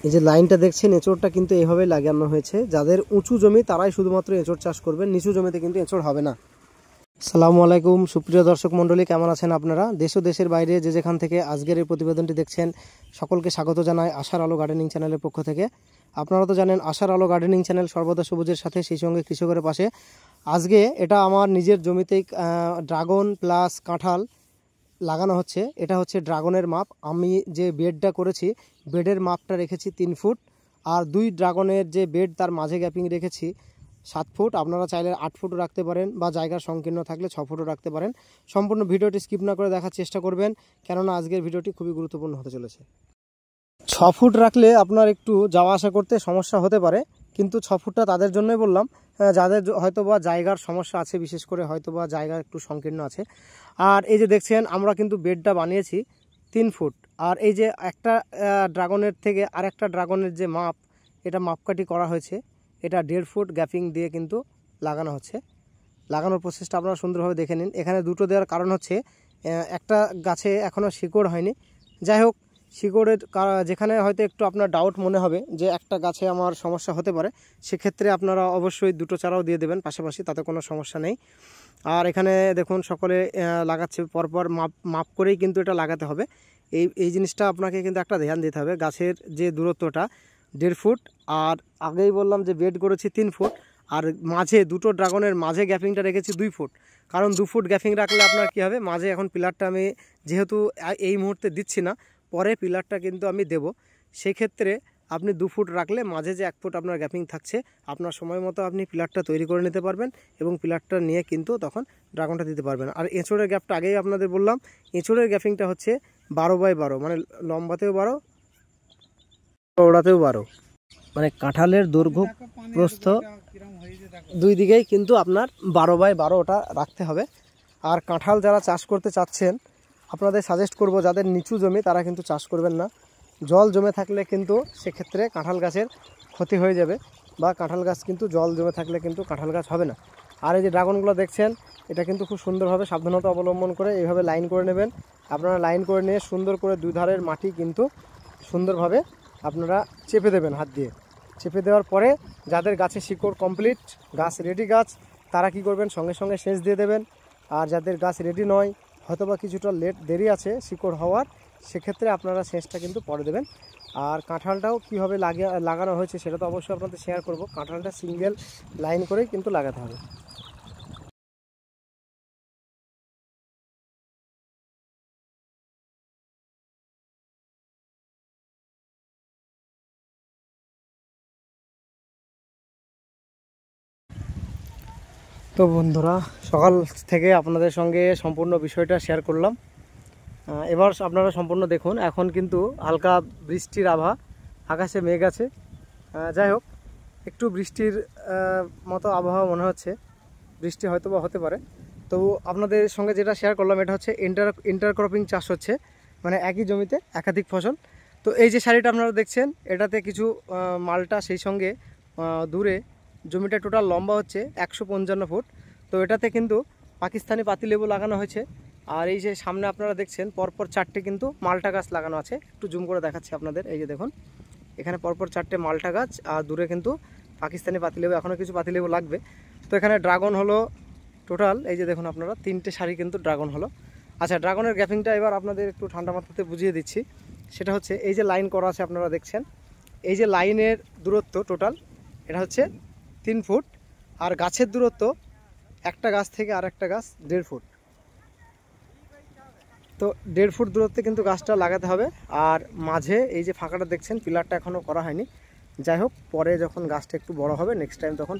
এই যে লাইনটা দেখছেন এঁচড়টা কিন্তু এইভাবে লাগানো হয়েছে। যাদের উঁচু জমি তারাই শুধুমাত্র এঁচড় চাষ করবেন, নিচু জমিতে কিন্তু এঁচড় হবে না। আসসালামু আলাইকুম সুপ্রিয় দর্শক মণ্ডলী, কেমন আছেন আপনারা? দেশ ও দেশের বাইরে যে যেখান থেকে আজকের এই প্রতিবেদনটি দেখছেন সকলকে স্বাগত জানাই আশার আলো গার্ডেনিং চ্যানেলের পক্ষ থেকে। আপনারা তো জানেন আশার আলো গার্ডেনিং চ্যানেল সর্বদা সবুজের সাথে, সেই সঙ্গে কৃষকের পাশে। আজকে এটা আমার নিজের জমিতেই ড্রাগন প্লাস কাঁঠাল লাগানো হচ্ছে। এটা হচ্ছে ড্রাগনের মাপ। আমি যে বেডটা করেছি বেডের মাপটা রেখেছি 3 ফুট, আর 2 ড্রাগনের যে বেড তার মাঝে গ্যাপিং রেখেছি 7 ফুট। আপনারা চাইলে 8 ফুটও রাখতে পারেন, বা জায়গার সংকীর্ণ থাকলে 6 ফুটও রাখতে পারেন। সম্পূর্ণ ভিডিওটি স্কিপ না করে দেখার চেষ্টা করবেন, কেননা আজকের ভিডিওটি খুবই গুরুত্বপূর্ণ হতে চলেছে। 6 ফুট রাখলে আপনার একটু যাওয়া আসা করতে সমস্যা হতে পারে, কিন্তু 6 ফুটটা তাদের জন্যই বললাম যাদের হয়তোবা জায়গার সমস্যা আছে, বিশেষ করে হয়তোবা জায়গা একটু সংকীর্ণ আছে। আর এই যে দেখছেন আমরা কিন্তু বেডটা বানিয়েছি 3 ফুট। আর এই যে একটা ড্রাগনের থেকে আরেকটা ড্রাগনের যে মাপ, এটা মাপকাঠি করা হয়েছে, এটা 1.5 ফুট গ্যাপিং দিয়ে কিন্তু লাগানো হচ্ছে। লাগানোর প্রসেসটা আপনারা সুন্দরভাবে দেখে নিন। এখানে দুটো দেওয়ার কারণ হচ্ছে একটা গাছে এখনও শিকড় হয়নি। যাই হোক, শিকড়ের যেখানে হয়তো একটু আপনার ডাউট মনে হবে যে একটা গাছে আমার সমস্যা হতে পারে, সেক্ষেত্রে আপনারা অবশ্যই দুটো চারাও দিয়ে দেবেন পাশাপাশি, তাতে কোনো সমস্যা নেই। আর এখানে দেখুন সকলে লাগাচ্ছে পরপর মাপ করেই কিন্তু এটা লাগাতে হবে। এই জিনিসটা আপনাকে কিন্তু একটা ধ্যান দিতে হবে। গাছের যে দূরত্বটা 1.5 ফুট, আর আগেই বললাম যে বেড করেছি 3 ফুট, আর মাঝে দুটো ড্রাগনের মাঝে গ্যাপিংটা রেখেছি 2 ফুট। কারণ 2 ফুট গ্যাপিং রাখলে আপনার কি হবে, মাঝে এখন পিলারটা আমি যেহেতু এই মুহূর্তে দিচ্ছি না, পরে পিলারটা কিন্তু আমি দেব, সেক্ষেত্রে আপনি 2 ফুট রাখলে মাঝে যে 1 ফুট আপনার গ্যাপিং থাকছে, আপনার সময় মতো আপনি পিলারটা তৈরি করে নিতে পারবেন এবং পিলারটা নিয়ে কিন্তু তখন ড্রাগনটা দিতে পারবেন। আর এঁচড়ের গ্যাপটা আগেই আপনাদের বললাম, এঁচড়ের গ্যাপিংটা হচ্ছে 12x12, মানে লম্বাতেও 12 চওড়াতেও 12, মানে কাঁঠালের দৈর্ঘ্য প্রস্থ দুই দিকেই কিন্তু আপনার 12x12 ওটা রাখতে হবে। আর কাঁঠাল যারা চাষ করতে চাচ্ছেন, আপনাদের সাজেস্ট করব যাদের নিচু জমি তারা কিন্তু চাষ করবেন না। জল জমে থাকলে কিন্তু সেক্ষেত্রে কাঁঠাল গাছের ক্ষতি হয়ে যাবে, বা কাঁঠাল গাছ কিন্তু জল জমে থাকলে কিন্তু কাঁঠাল গাছ হবে না। আর এই যে ড্রাগনগুলো দেখছেন, এটা কিন্তু খুব সুন্দরভাবে সাবধানতা অবলম্বন করে এইভাবে লাইন করে নেবেন। আপনারা লাইন করে নিয়ে সুন্দর করে 2 ধারের মাটি কিন্তু সুন্দরভাবে আপনারা চেপে দেবেন হাত দিয়ে। চেপে দেওয়ার পরে যাদের গাছে শিকড় কমপ্লিট, গাছ রেডি গাছ, তারা কি করবেন, সঙ্গে সঙ্গে সেচ দিয়ে দেবেন। আর যাদের গাছ রেডি নয়, হয়তোবা কিছুটা দেরি আছে শিকড় হওয়ার, সেক্ষেত্রে আপনারা সেচটা কিন্তু পরে দেবেন। আর কাঁঠালটাও কীভাবে লাগানো হয়েছে সেটা তো অবশ্যই আপনাদের শেয়ার করব। কাঁঠালটা সিঙ্গেল লাইন করেই কিন্তু লাগাতে হবে। তো বন্ধুরা, সকাল থেকে আপনাদের সঙ্গে সম্পূর্ণ বিষয়টা শেয়ার করলাম। এবার আপনারা সম্পূর্ণ দেখুন। এখন কিন্তু হালকা বৃষ্টির আভা, আকাশে মেঘ আছে। যাই হোক, একটু বৃষ্টির মতো আবহাওয়া মনে হচ্ছে, বৃষ্টি হয়তো বা হতে পারে। তো আপনাদের সঙ্গে যেটা শেয়ার করলাম, এটা হচ্ছে ইন্টারক্রপিং চাষ হচ্ছে, মানে একই জমিতে একাধিক ফসল। তো এই যে শাড়িটা আপনারা দেখছেন, এটাতে কিছু মালটা, সেই সঙ্গে দূরে জমিটা টোটাল লম্বা হচ্ছে 155 ফুট। তো এটাতে কিন্তু পাকিস্তানি পাতিলেবু লাগানো হয়েছে। আর এই যে সামনে আপনারা দেখছেন পরপর 4টে কিন্তু মালটা গাছ লাগানো আছে। একটু জুম করে দেখাচ্ছি আপনাদের। এই যে দেখুন, এখানে পরপর 4টে মালটা গাছ, আর দূরে কিন্তু পাকিস্তানি পাতিলেবু, এখনও কিছু পাতিলেবু লাগবে। তো এখানে ড্রাগন হলো টোটাল, এই যে দেখুন আপনারা 3টে সারি কিন্তু ড্রাগন হলো। আচ্ছা, ড্রাগনের গ্যাপিংটা এবার আপনাদের একটু ঠান্ডা মাথাতে বুঝিয়ে দিচ্ছি। সেটা হচ্ছে এই যে লাইন করা আছে আপনারা দেখছেন, এই যে লাইনের দূরত্ব টোটাল এটা হচ্ছে 3 ফুট, আর গাছের দূরত্ব একটা গাছ থেকে আর একটা গাছ 1.5 ফুট। তো 1.5 ফুট দূরত্বে কিন্তু গাছটা লাগাতে হবে। আর মাঝে এই যে ফাঁকাটা দেখছেন, পিলারটা এখনও করা হয়নি। যাই হোক, পরে যখন গাছটা একটু বড় হবে নেক্সট টাইম, তখন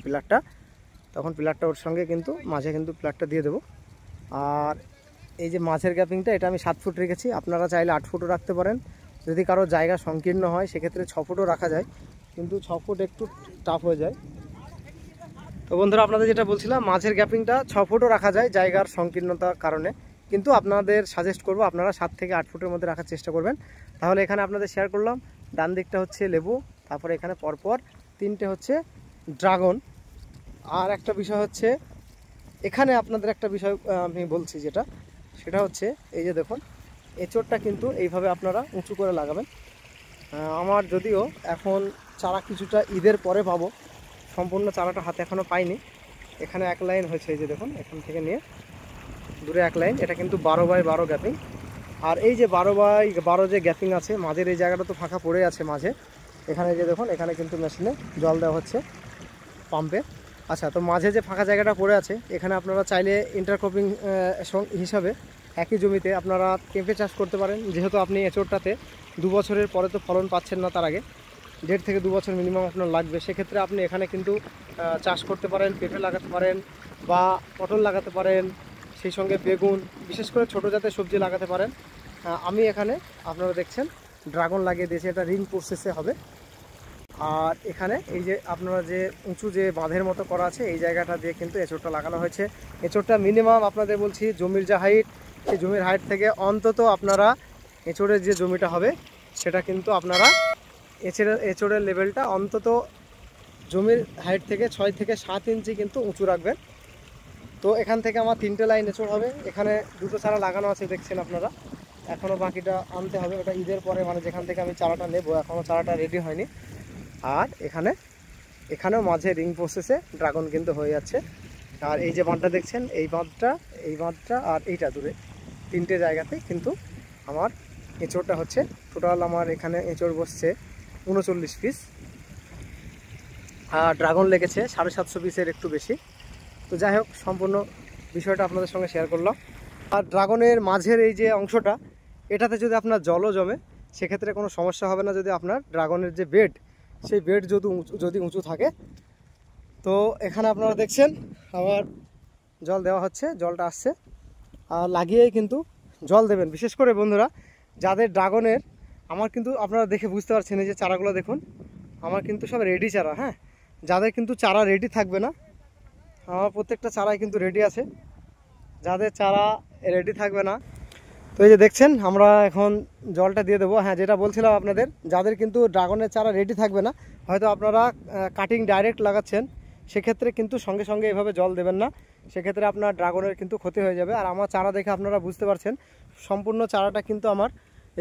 পিলারটা ওর সঙ্গে কিন্তু মাঝে কিন্তু পিলারটা দিয়ে দেবো। আর এই যে মাঝের গ্যাপিংটা, এটা আমি 7 ফুট রেখেছি। আপনারা চাইলে 8 ফুটও রাখতে পারেন। যদি কারো জায়গা সংকীর্ণ হয় সেক্ষেত্রে 6 ফুটও রাখা যায়, কিন্তু 6 ফুট একটু টাফ হয়ে যায়। তো বন্ধুরা, আপনাদের যেটা বলছিলাম, মাঝের গ্যাপিংটা 6 ফুটও রাখা যায় জায়গার সংকীর্ণতার কারণে, কিন্তু আপনাদের সাজেস্ট করব আপনারা 7 থেকে 8 ফুটের মধ্যে রাখার চেষ্টা করবেন। তাহলে এখানে আপনাদের শেয়ার করলাম, ডান দিকটা হচ্ছে লেবু, তারপরে এখানে পরপর 3টে হচ্ছে ড্রাগন। আর একটা বিষয় হচ্ছে, এখানে আপনাদের একটা বিষয় আমি বলছি, সেটা হচ্ছে এই যে দেখুন, এঁচড়টা কিন্তু এইভাবে আপনারা উঁচু করে লাগাবেন। আমার যদিও এখন চারা কিছুটা ঈদের পরে পাবো, সম্পূর্ণ চারাটা হাতে এখনও পাইনি। এখানে এক লাইন হয়েছে, এই যে দেখুন এখান থেকে নিয়ে দূরে এক লাইন, এটা কিন্তু 12x12 গ্যাপিং। আর এই যে 12x12 যে গ্যাপিং আছে মাঝের এই জায়গাটা তো ফাঁকা পড়ে আছে মাঝে, এখানে যে দেখুন এখানে কিন্তু মেশিনে জল দেওয়া হচ্ছে পাম্পে। আচ্ছা, তো মাঝে যে ফাঁকা জায়গাটা পড়ে আছে এখানে আপনারা চাইলে ইন্টারক্রপিং হিসাবে একই জমিতে আপনারা পেঁপে চাষ করতে পারেন। যেহেতু আপনি এঁচোড়টাতে 2 বছরের পরে তো ফলন পাচ্ছেন না, তার আগে 1.5 থেকে 2 বছর মিনিমাম আপনার লাগবে। সেক্ষেত্রে আপনি এখানে কিন্তু চাষ করতে পারেন, পেঁপে লাগাতে পারেন বা পটল লাগাতে পারেন, সেই সঙ্গে বেগুন, বিশেষ করে ছোটো জাতের সবজি লাগাতে পারেন। আমি এখানে আপনারা দেখছেন ড্রাগন লাগিয়ে দিয়েছি, এটা রিং প্রসেসে হবে। আর এখানে এই যে আপনারা যে উঁচু যে বাঁধের মতো করা আছে এই জায়গাটা দিয়ে কিন্তু এঁচোড়টা লাগানো হয়েছে। এঁচোড়টা মিনিমাম আপনাদের বলছি জমির যে হাইট, সেই জমির হাইট থেকে অন্তত আপনারা এঁচোড়ের যে জমিটা হবে সেটা কিন্তু আপনারা এঁচোড়ের লেভেলটা অন্তত জমির হাইট থেকে 6 থেকে 7 ইঞ্চি কিন্তু উঁচু রাখবেন। তো এখান থেকে আমার 3টে লাইন এঁচোড় হবে। এখানে 2টো চারা লাগানো আছে দেখছেন আপনারা, এখনও বাকিটা আনতে হবে, ওটা ঈদের পরে, মানে যেখান থেকে আমি চারাটা নেব এখনও চারাটা রেডি হয়নি। আর এখানেও মাঝে রিং প্রসেসে ড্রাগন কিন্তু হয়ে যাচ্ছে। আর এই যে বাঁধটা দেখছেন, এই বাঁধটা আর এইটা দূরে 3টে জায়গাতে কিন্তু আমার এঁচোড়টা হচ্ছে। টোটাল আমার এখানে এঁচোড় বসছে 39 পিস, আর ড্রাগন লেগেছে 750 পিসের একটু বেশি। তো যাই হোক, সম্পূর্ণ বিষয়টা আপনাদের সঙ্গে শেয়ার করলাম। আর ড্রাগনের মাঝের এই যে অংশটা, এটাতে যদি আপনার জলও জমে সেক্ষেত্রে কোনো সমস্যা হবে না, যদি আপনার ড্রাগনের যে বেড, সেই বেড যদি উঁচু থাকে। তো এখানে আপনারা দেখছেন আবার জল দেওয়া হচ্ছে, জলটা আসছে। আর লাগিয়েই কিন্তু জল দেবেন। বিশেষ করে বন্ধুরা যাদের ড্রাগনের, আমার কিন্তু আপনারা দেখে বুঝতে পারছেন এই যে চারাগুলো দেখুন, আমার কিন্তু সব রেডি চারা। হ্যাঁ, যাদের কিন্তু চারা রেডি থাকবে না, আমার প্রত্যেকটা চারাই কিন্তু রেডি আছে। যাদের চারা রেডি থাকবে না, তো এই যে দেখছেন আমরা এখন জলটা দিয়ে দেবো। হ্যাঁ, যেটা বলছিলাম আপনাদের, যাদের কিন্তু ড্রাগনের চারা রেডি থাকবে না, হয়তো আপনারা কাটিং ডাইরেক্ট লাগাচ্ছেন, সেক্ষেত্রে কিন্তু সঙ্গে সঙ্গে এভাবে জল দেবেন না, সেক্ষেত্রে আপনার ড্রাগনের কিন্তু ক্ষতি হয়ে যাবে। আর আমার চারা দেখে আপনারা বুঝতে পারছেন সম্পূর্ণ চারাটা কিন্তু আমার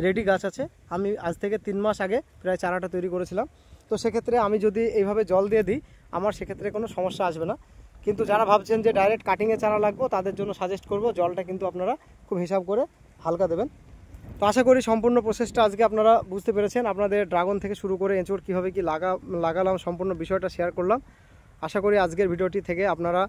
রেডি গাছ আছে। আমি আজ থেকে 3 মাস আগে প্রায় চারাটা তৈরি করেছিলাম। তো সেক্ষেত্রে আমি যদি এইভাবে জল দিয়ে দিই, আমার সেক্ষেত্রে কোনো সমস্যা আসবে না। কিন্তু যারা ভাবছেন যে ডাইরেক্ট কাটিংয়ে চারা লাগবো, তাদের জন্য সাজেস্ট করব জলটা কিন্তু আপনারা খুব হিসাব করে হালকা দেবেন। তো আশা করি সম্পূর্ণ প্রসেসটা আজকে আপনারা বুঝতে পেরেছেন। আপনাদের ড্রাগন থেকে শুরু করে এঁচোড় কীভাবে কি লাগালাম সম্পূর্ণ বিষয়টা শেয়ার করলাম। আশা করি আজকের ভিডিওটি থেকে আপনারা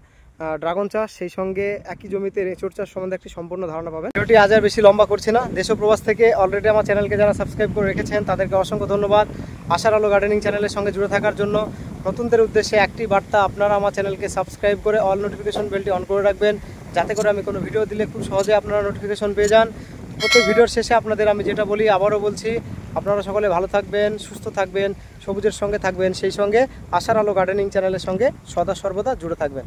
ড্রাগন চাষ, সেই সঙ্গে একই জমিতে এঁচোড় চাষ সম্বন্ধে একটি সম্পূর্ণ ধারণা পাবেন। ভিডিওটি আজ আর বেশি লম্বা করছে না। দেশ ও প্রবাস থেকে অলরেডি আমার চ্যানেলকে যারা সাবস্ক্রাইব করে রেখেছেন তাদেরকে অসংখ্য ধন্যবাদ। আশার আলো গার্ডেনিং চ্যানেলের সঙ্গে জুড়ে থাকার জন্য নতুনদের উদ্দেশ্যে একটি বার্তা, আপনারা আমার চ্যানেলকে সাবস্ক্রাইব করে অল নোটিফিকেশন বেলটি অন করে রাখবেন, যাতে করে আমি কোনো ভিডিও দিলে খুব সহজে আপনারা নোটিফিকেশন পেয়ে যান। প্রত্যেক ভিডিওর শেষে আপনাদের আমি যেটা বলি, আবারও বলছি, আপনারা সকলে ভালো থাকবেন, সুস্থ থাকবেন, সবুজের সঙ্গে থাকবেন, সেই সঙ্গে আশার আলো গার্ডেনিং চ্যানেলের সঙ্গে সদা সর্বদা জুড়ে থাকবেন।